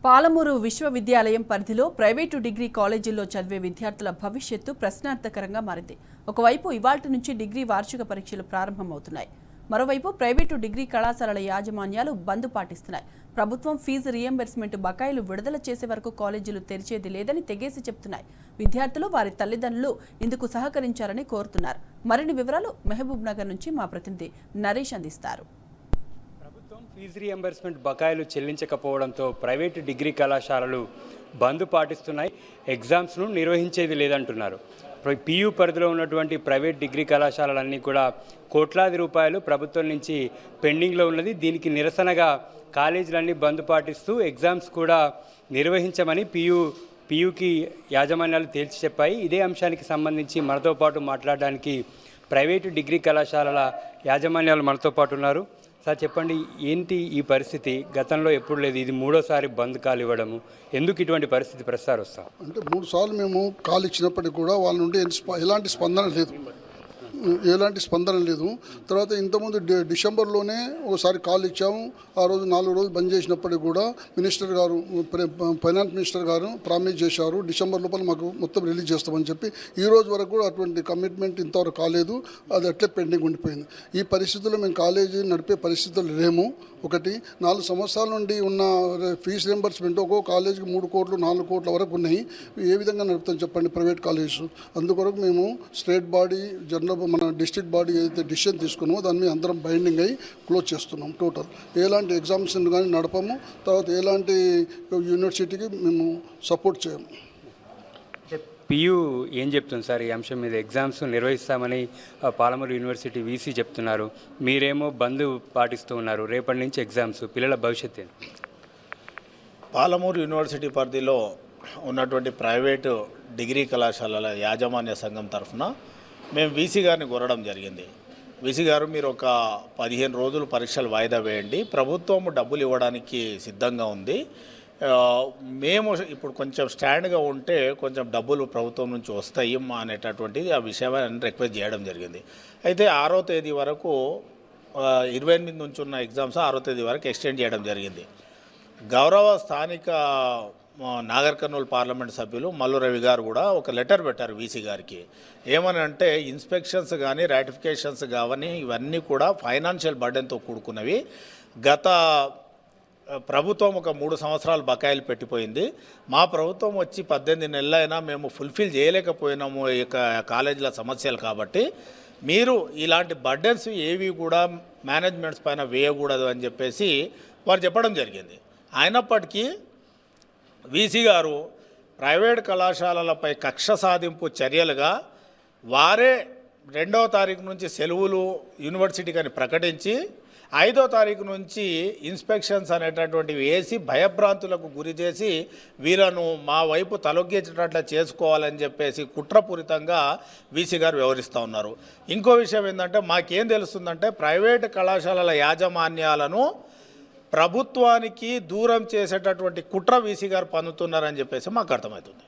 పాలమూరు విశ్వవిద్యాలయం పరిధిలో private degree కాలేజీల్లో చదివే విద్యార్థుల భవిష్యత్తు ప్రశ్నార్థకరంగా మారింది. ఒకవైపు ఇవాల్టి నుంచి డిగ్రీ వార్షిక పరీక్షలు ప్రారంభమవుతున్నాయి. మరోవైపు ప్రైవేటు డిగ్రీ కళాశాలల యాజమాన్యాలు బంద్ పాటిస్తున్నాయి. ప్రభుత్వం ఫీజు రీయింబర్స్మెంట్ బకాయిలు విడుదల చేసే వరకు కాలేజీలు తెరిచేది లేదని తెగేసి చెప్తున్నాయి. విద్యార్థులు వారి తల్లిదండ్రులు ఇందుకు సహకరించాలని కోరుతున్నారు. మరిన్ని వివరాలు మహబూబ్ నగర్ నుంచి మా ప్రతినిధి నరేష్ అందిస్తారు. ఫీజు రీయింబర్స్మెంట్ బకాయిలు చెల్లించకపోవడంతో ప్రైవేటు డిగ్రీ కళాశాలలు బంద్ పాటిస్తున్నాయి. ఎగ్జామ్స్ను నిర్వహించేది లేదంటున్నారు. పియు పరిధిలో ఉన్నటువంటి ప్రైవేట్ డిగ్రీ కళాశాలలన్నీ కూడా కోట్లాది రూపాయలు ప్రభుత్వం నుంచి పెండింగ్లో ఉన్నది. దీనికి నిరసనగా కాలేజీలన్నీ బంద్ పాటిస్తూ ఎగ్జామ్స్ కూడా నిర్వహించమని పియుకి యాజమాన్యాలు తేల్చి చెప్పాయి. ఇదే అంశానికి సంబంధించి మనతో పాటు మాట్లాడడానికి ప్రైవేటు డిగ్రీ కళాశాలల యాజమాన్యాలు మనతో పాటు ఉన్నారు. సార్ చెప్పండి, ఏంటి ఈ పరిస్థితి? గతంలో ఎప్పుడు లేదు, ఇది మూడోసారి బంద్ కాల్ ఇవ్వడము, ఎందుకు ఇటువంటి పరిస్థితి ప్రసారం వస్తాం? అంటే 3 సార్లు మేము కాల్ ఇచ్చినప్పటికీ కూడా వాళ్ళ నుండి ఎలాంటి స్పందన లేదు. తర్వాత ఇంతకుముందు డిసెంబర్లోనే ఒకసారి కాల్ ఇచ్చాము. ఆ రోజు 4 రోజులు బంద్ చేసినప్పటికీ కూడా మినిస్టర్ గారు, ఫైనాన్స్ మినిస్టర్ గారు ప్రామిస్ చేశారు డిసెంబర్ లోపల మాకు మొత్తం రిలీజ్ చేస్తామని చెప్పి. ఈ రోజు వరకు కూడా అటువంటి కమిట్మెంట్ ఇంతవరకు కాలేదు. అది అట్లే పెండింగ్ ఉండిపోయింది. ఈ పరిస్థితుల్లో మేము కాలేజీ నడిపే పరిస్థితులు లేము. 4 సంవత్సరాల నుండి ఉన్న ఫీజు రింబర్స్మెంట్ ఒక్కో కాలేజీకి 3 కోట్లు 4 కోట్ల వరకు ఉన్నాయి. ఏ విధంగా నడుపుతాం చెప్పండి ప్రైవేట్ కాలేజెస్? అందుకొరకు మేము స్టేట్ బాడీ మన డిస్ట్రిక్ట్ బాడీ ఏదైతే డిసిషన్ తీసుకున్నామో దాని మీద అందరం బైండింగ్ అయ్యి క్లోజ్ చేస్తున్నాం. టోటల్ ఎలాంటి ఎగ్జామ్స్ కానీ నడపము. తర్వాత ఎలాంటి యూనివర్సిటీకి మేము సపోర్ట్ చేయము. పియు ఏం చెప్తుంది సార్ ఈ అంశం మీద? ఎగ్జామ్స్ నిర్వహిస్తామని పాలమూరు యూనివర్సిటీ వీసీ చెప్తున్నారు, మీరేమో బంద్ పాటిస్తూ ఉన్నారు. రేపటి నుంచి ఎగ్జామ్స్, పిల్లల భవిష్యత్తు. పాలమూరు యూనివర్సిటీ పరిధిలో ఉన్నటువంటి ప్రైవేటు డిగ్రీ కళాశాలల యాజమాన్య సంఘం తరఫున మేము వీసీ గారిని కోరడం జరిగింది. వీసీ గారు, మీరు ఒక 15 రోజులు పరీక్షలు వాయిదా వేయండి, ప్రభుత్వం డబ్బులు ఇవ్వడానికి సిద్ధంగా ఉంది, మేము ఇప్పుడు కొంచెం స్టాండ్గా ఉంటే కొంచెం డబ్బులు ప్రభుత్వం నుంచి వస్తాయి అనేటటువంటిది ఆ విషయాన్ని రిక్వెస్ట్ చేయడం జరిగింది. అయితే 6వ తేదీ వరకు 28 నుంచి ఉన్న ఎగ్జామ్స్ 6వ తేదీ వరకు ఎక్స్టెండ్ చేయడం జరిగింది. గౌరవ స్థానిక నాగర్ కర్నూలు పార్లమెంట్ సభ్యులు మల్లు రవి గారు కూడా ఒక లెటర్ పెట్టారు వీసీ గారికి. ఏమని అంటే, ఇన్స్పెక్షన్స్ కానీ రాటిఫికేషన్స్ కానీ ఇవన్నీ కూడా ఫైనాన్షియల్ బర్డెన్తో కూడుకున్నవి. గత ప్రభుత్వం ఒక 3 సంవత్సరాలు బకాయిలు పెట్టిపోయింది. మా ప్రభుత్వం వచ్చి 18 నెలలైనా మేము ఫుల్ఫిల్ చేయలేకపోయినాము ఈ కాలేజీల సమస్యలు. కాబట్టి మీరు ఇలాంటి బర్డెన్స్ ఏవి కూడా మేనేజ్మెంట్స్ పైన వేయకూడదు అని చెప్పేసి వారు చెప్పడం జరిగింది. అయినప్పటికీ వీసీ గారు ప్రైవేట్ కళాశాలలపై కక్ష సాధింపు చర్యలుగా వారే 2వ తారీఖు నుంచి సెలవులు యూనివర్సిటీకి అని ప్రకటించి 5వ తారీఖు నుంచి ఇన్స్పెక్షన్స్ అనేటటువంటివి వేసి భయభ్రాంతులకు గురి చేసి వీళ్ళను మా వైపు తలొగ్గేటట్లా చేసుకోవాలని చెప్పేసి కుట్రపూరితంగా వీసీ గారు వ్యవహరిస్తూ ఉన్నారు. ఇంకో విషయం ఏంటంటే, మాకేం తెలుస్తుందంటే, ప్రైవేటు కళాశాలల యాజమాన్యాలను ప్రభుత్వానికి దూరం చేసేటటువంటి కుట్ర వీసీ గారు పన్నుతున్నారని చెప్పేసి మాకు అర్థమవుతుంది.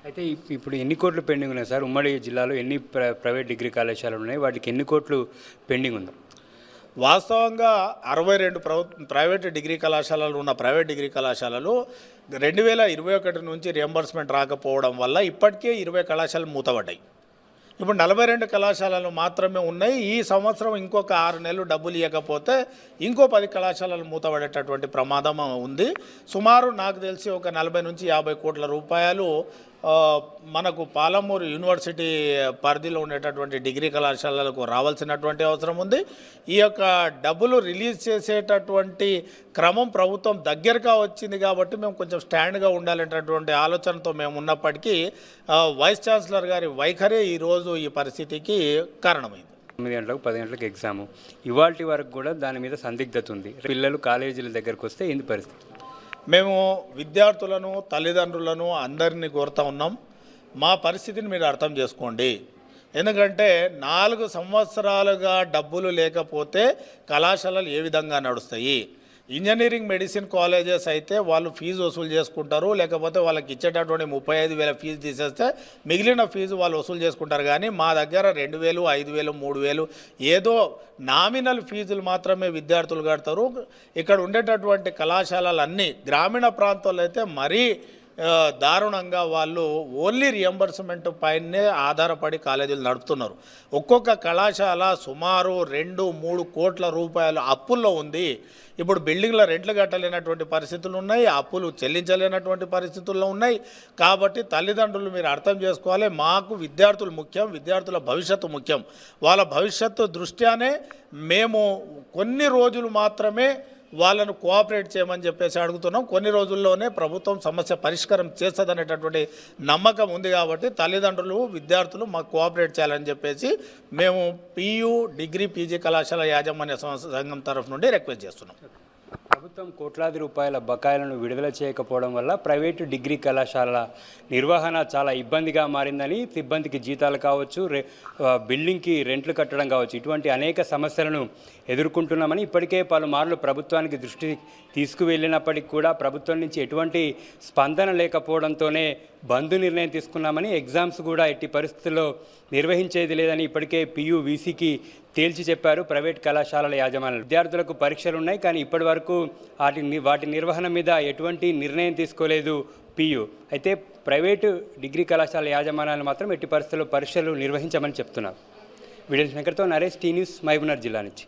అయితే ఇప్పుడు ఎన్ని కోట్లు పెండింగ్ ఉన్నాయి సార్? ఉమ్మడి జిల్లాలో ఎన్ని ప్రైవేట్ డిగ్రీ కళాశాలలు ఉన్నాయి? వాటికి ఎన్ని కోట్లు పెండింగ్ ఉంది? వాస్తవంగా 62 ప్రైవేట్ డిగ్రీ కళాశాలలు ఉన్న ప్రైవేట్ డిగ్రీ కళాశాలలు 2021 నుంచి రియంబర్స్మెంట్ రాకపోవడం వల్ల ఇప్పటికే 20 కళాశాలలు మూతపడ్డాయి. ఇప్పుడు 42 కళాశాలలు మాత్రమే ఉన్నాయి. ఈ సంవత్సరం ఇంకొక 6 నెలలు డబ్బులు ఇవ్వకపోతే ఇంకో 10 కళాశాలలు మూతపడేటటువంటి ప్రమాదం ఉంది. సుమారు నాకు తెలిసి ఒక 40 నుంచి 50 కోట్ల రూపాయలు మనకు పాలమూరు యూనివర్సిటీ పరిధిలో ఉండేటటువంటి డిగ్రీ కళాశాలలకు రావాల్సినటువంటి అవసరం ఉంది. ఈ యొక్క డబ్బులు రిలీజ్ చేసేటటువంటి క్రమం ప్రభుత్వం దగ్గరగా వచ్చింది కాబట్టి మేము కొంచెం స్టాండ్గా ఉండాలనేటటువంటి ఆలోచనతో మేము ఉన్నప్పటికీ వైస్ ఛాన్సలర్ గారి వైఖరి ఈరోజు ఈ పరిస్థితికి కారణమైంది. 9 గంటలకు 10 గంటలకు ఎగ్జాము, ఇవాల్టి వరకు కూడా దాని మీద సందిగ్ధత ఉంది. పిల్లలు కాలేజీల దగ్గరకు వస్తే ఏంది పరిస్థితి? మేము విద్యార్థులను, తల్లిదండ్రులను అందరినీ కోరుతూ ఉన్నాం, మా పరిస్థితిని మీరు అర్థం చేసుకోండి. ఎందుకంటే 4 సంవత్సరాలుగా డబ్బులు లేకపోతే కళాశాలలు ఏ విధంగా నడుస్తాయి? ఇంజనీరింగ్ మెడిసిన్ కాలేజెస్ అయితే వాళ్ళు ఫీజు వసూలు చేసుకుంటారు, లేకపోతే వాళ్ళకి ఇచ్చేటటువంటి 35,000 ఫీజు తీసేస్తే మిగిలిన ఫీజు వాళ్ళు వసూలు చేసుకుంటారు. కానీ మా దగ్గర 2,000, 5,000, 3,000 ఏదో నామినల్ ఫీజులు మాత్రమే విద్యార్థులు కడతారు. ఇక్కడ ఉండేటటువంటి కళాశాలలన్నీ గ్రామీణ ప్రాంతాల్లో అయితే మరీ దారుణంగా వాళ్ళు ఓన్లీ రియంబర్స్మెంట్ పైనే ఆధారపడి కాలేజీలు నడుపుతున్నారు. ఒక్కొక్క కళాశాల సుమారు 2-3 కోట్ల రూపాయలు అప్పుల్లో ఉంది. ఇప్పుడు బిల్డింగ్ల రెంట్లు కట్టలేనటువంటి పరిస్థితులు ఉన్నాయి, అప్పులు చెల్లించలేనటువంటి పరిస్థితుల్లో ఉన్నాయి. కాబట్టి తల్లిదండ్రులు మీరు అర్థం చేసుకోవాలి, మాకు విద్యార్థులు ముఖ్యం, విద్యార్థుల భవిష్యత్తు ముఖ్యం. వాళ్ళ భవిష్యత్తు దృష్ట్యానే మేము కొన్ని రోజులు మాత్రమే వాళ్ళను కోఆపరేట్ చేయమని చెప్పేసి అడుగుతున్నాం. కొన్ని రోజుల్లోనే ప్రభుత్వం సమస్య పరిష్కారం చేస్తుందనేటటువంటి నమ్మకం ఉంది. కాబట్టి తల్లిదండ్రులు విద్యార్థులు మాకు కోఆపరేట్ చేయాలని చెప్పేసి మేము PU డిగ్రీ PG కళాశాల యాజమాన్య సంఘం తరఫు నుండి రిక్వెస్ట్ చేస్తున్నాం. ప్రభుత్వం కోట్లాది రూపాయల బకాయిలను విడుదల చేయకపోవడం వల్ల ప్రైవేటు డిగ్రీ కళాశాలల నిర్వహణ చాలా ఇబ్బందిగా మారిందని, సిబ్బందికి జీతాలు కావచ్చు, బిల్డింగ్కి రెంట్లు కట్టడం కావచ్చు, ఇటువంటి అనేక సమస్యలను ఎదుర్కొంటున్నామని ఇప్పటికే పలుమార్లు ప్రభుత్వానికి దృష్టి తీసుకువెళ్ళినప్పటికీ కూడా ప్రభుత్వం నుంచి ఎటువంటి స్పందన లేకపోవడంతోనే బంద్ నిర్ణయం తీసుకున్నామని, ఎగ్జామ్స్ కూడా ఎట్టి పరిస్థితుల్లో నిర్వహించేది లేదని ఇప్పటికే PU VCకి తేల్చి చెప్పారు ప్రైవేట్ కళాశాలల యాజమాన్యాలు. విద్యార్థులకు పరీక్షలు ఉన్నాయి, కానీ ఇప్పటి వరకు వాటి నిర్వహణ మీద ఎటువంటి నిర్ణయం తీసుకోలేదు PU. అయితే ప్రైవేటు డిగ్రీ కళాశాల యాజమాన్యాలు మాత్రం ఎట్టి పరిస్థితుల్లో పరీక్షలు నిర్వహించమని చెప్తున్నారు. వీడియో శంకర్తో నరేష్, T News, మహబూబ్నగర్ జిల్లా నుంచి.